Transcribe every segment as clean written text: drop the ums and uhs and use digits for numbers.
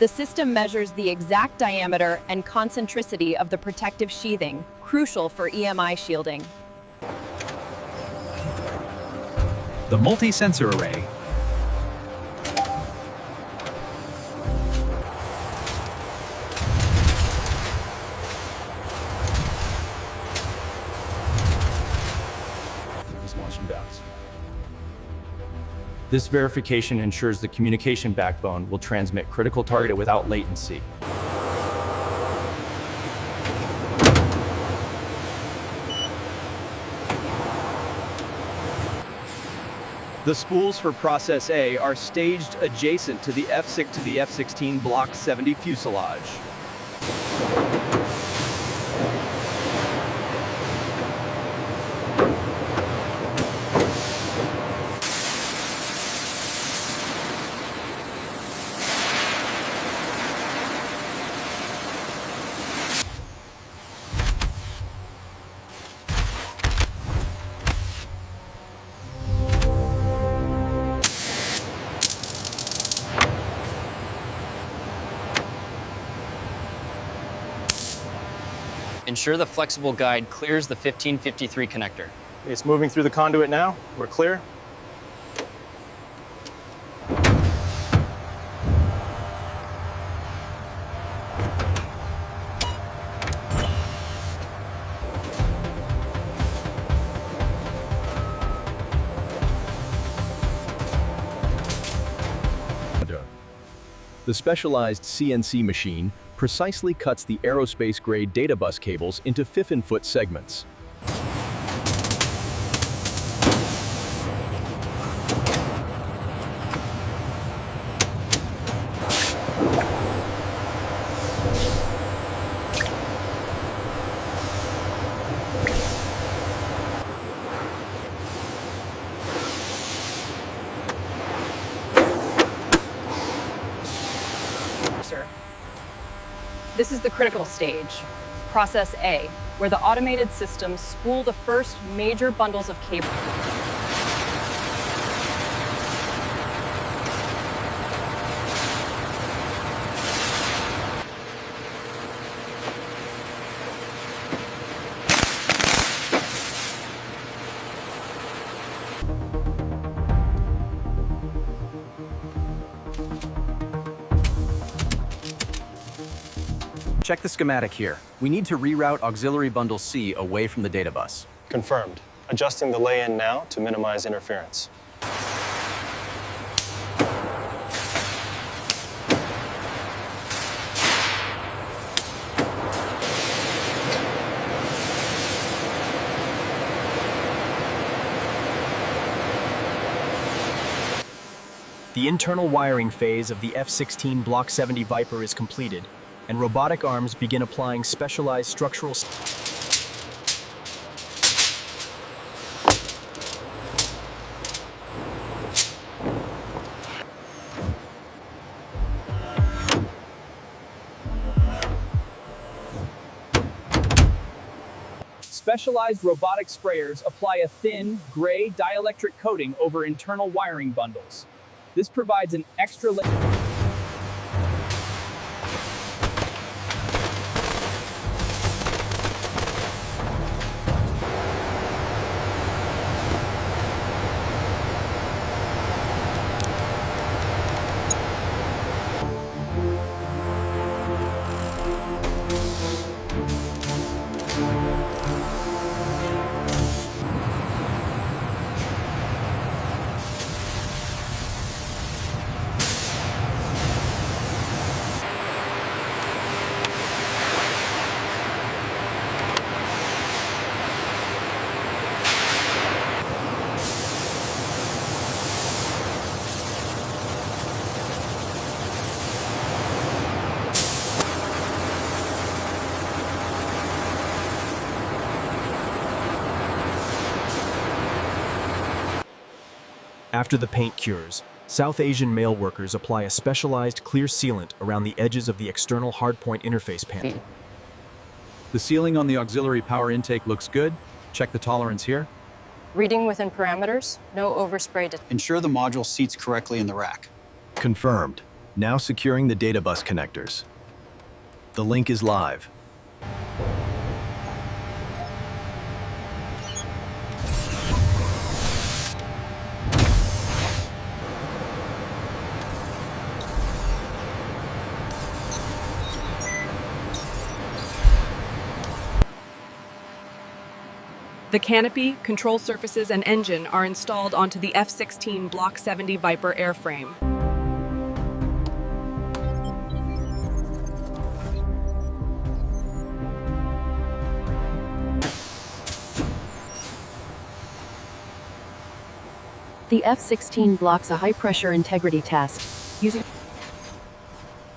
The system measures the exact diameter and concentricity of the protective sheathing, crucial for EMI shielding. The multi-sensor array. This verification ensures the communication backbone will transmit critical target without latency. The spools for Process A are staged adjacent to the F-16 Block 70 fuselage. Ensure the flexible guide clears the 1553 connector. It's moving through the conduit now. We're clear. The specialized CNC machine precisely cuts the aerospace-grade data bus cables into 15-foot segments. This is the critical stage, Process A, where the automated systems spool the first major bundles of cable. Check the schematic here. We need to reroute Auxiliary Bundle C away from the data bus. Confirmed. Adjusting the lay-in now to minimize interference. The internal wiring phase of the F-16 Block 70 Viper is completed, and robotic arms begin applying specialized structural. Specialized robotic sprayers apply a thin, gray dielectric coating over internal wiring bundles. This provides an extra layer. After the paint cures, South Asian mail workers apply a specialized clear sealant around the edges of the external hardpoint interface panel. The sealing on the auxiliary power intake looks good. Check the tolerance here. Reading within parameters, no overspray. Ensure the module seats correctly in the rack. Confirmed. Now securing the data bus connectors. The link is live. The canopy, control surfaces, and engine are installed onto the F-16 Block 70 Viper airframe. The F-16 blocks a high-pressure integrity test using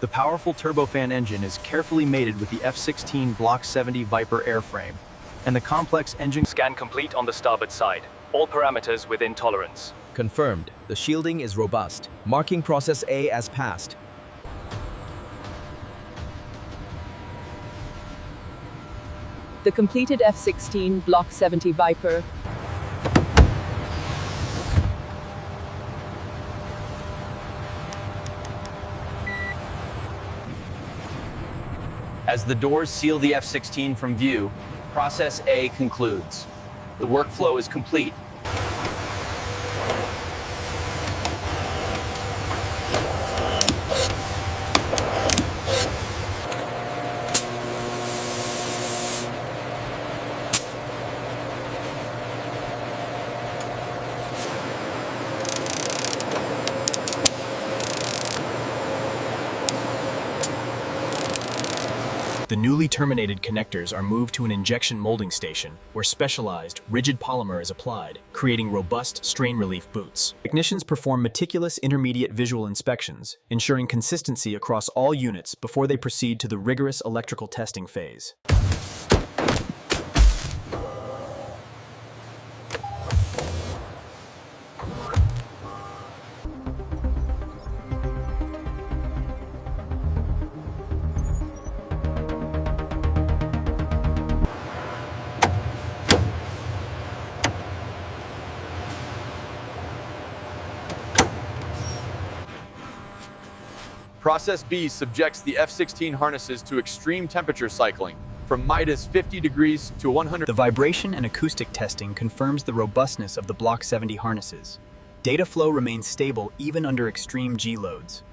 The powerful turbofan engine is carefully mated with the F-16 Block 70 Viper airframe, and the complex engine Scan complete on the starboard side. All parameters within tolerance. Confirmed. The shielding is robust. Marking process A as passed. the completed F-16 Block 70 Viper. As the doors seal the F-16 from view, Process A concludes. The workflow is complete. The newly terminated connectors are moved to an injection molding station where specialized, rigid polymer is applied, creating robust strain relief boots. Technicians perform meticulous intermediate visual inspections, ensuring consistency across all units before they proceed to the rigorous electrical testing phase. Process B subjects the F-16 harnesses to extreme temperature cycling, from minus 50 degrees to 100. The vibration and acoustic testing confirms the robustness of the Block 70 harnesses. Data flow remains stable even under extreme G loads.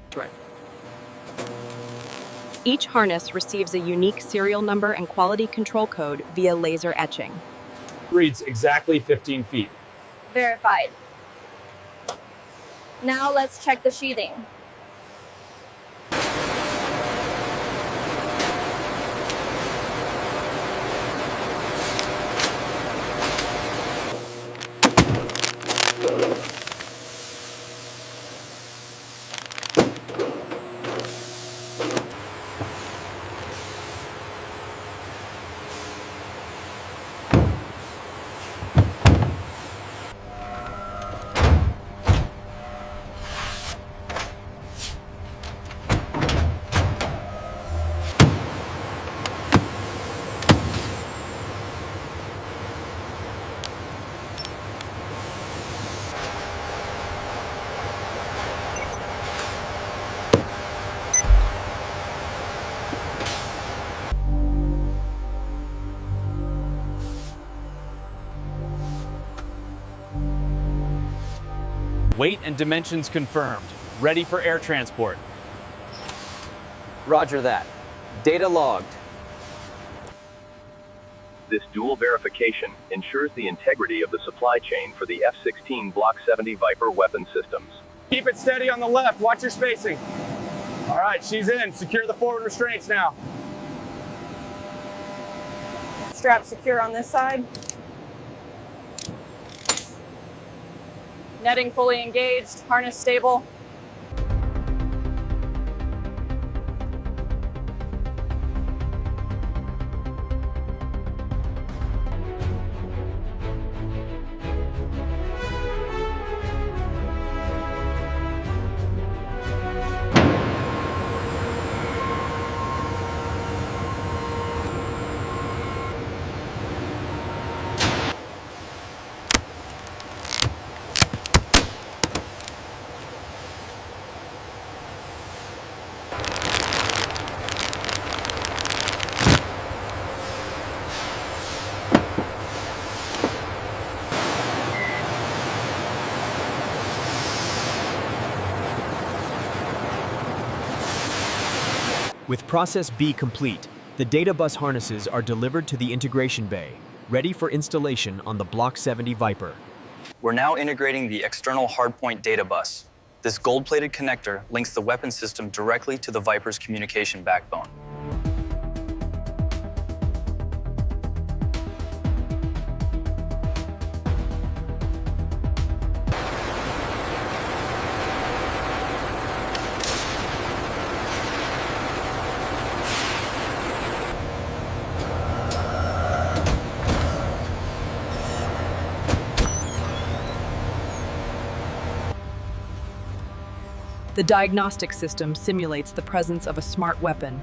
Each harness receives a unique serial number and quality control code via laser etching. Reads exactly 15 feet. Verified. Now let's check the sheathing. Weight and dimensions confirmed. Ready for air transport. Roger that. Data logged. This dual verification ensures the integrity of the supply chain for the F-16 Block 70 Viper weapon systems. Keep it steady on the left. Watch your spacing. All right, she's in. Secure the forward restraints now. Strap secure on this side. Netting fully engaged, harness stable. With Process B complete, the data bus harnesses are delivered to the integration bay, ready for installation on the Block 70 Viper. We're now integrating the external Hardpoint data bus. This gold-plated connector links the weapon system directly to the Viper's communication backbone. The diagnostic system simulates the presence of a smart weapon.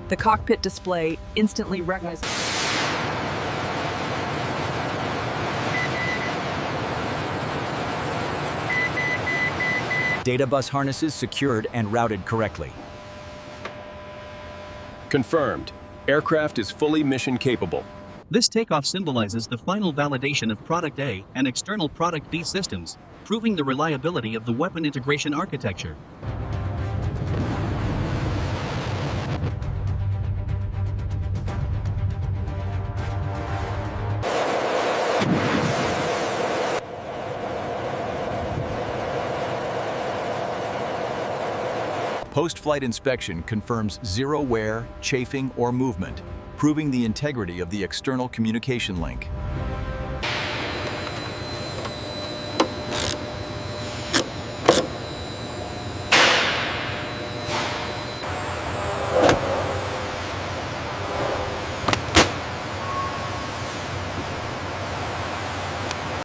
The cockpit display instantly recognizes. Data bus harnesses secured and routed correctly. Confirmed. Aircraft is fully mission capable. This takeoff symbolizes the final validation of Product A and external Product B systems, proving the reliability of the weapon integration architecture. Post-flight inspection confirms zero wear, chafing, or movement, proving the integrity of the external communication link.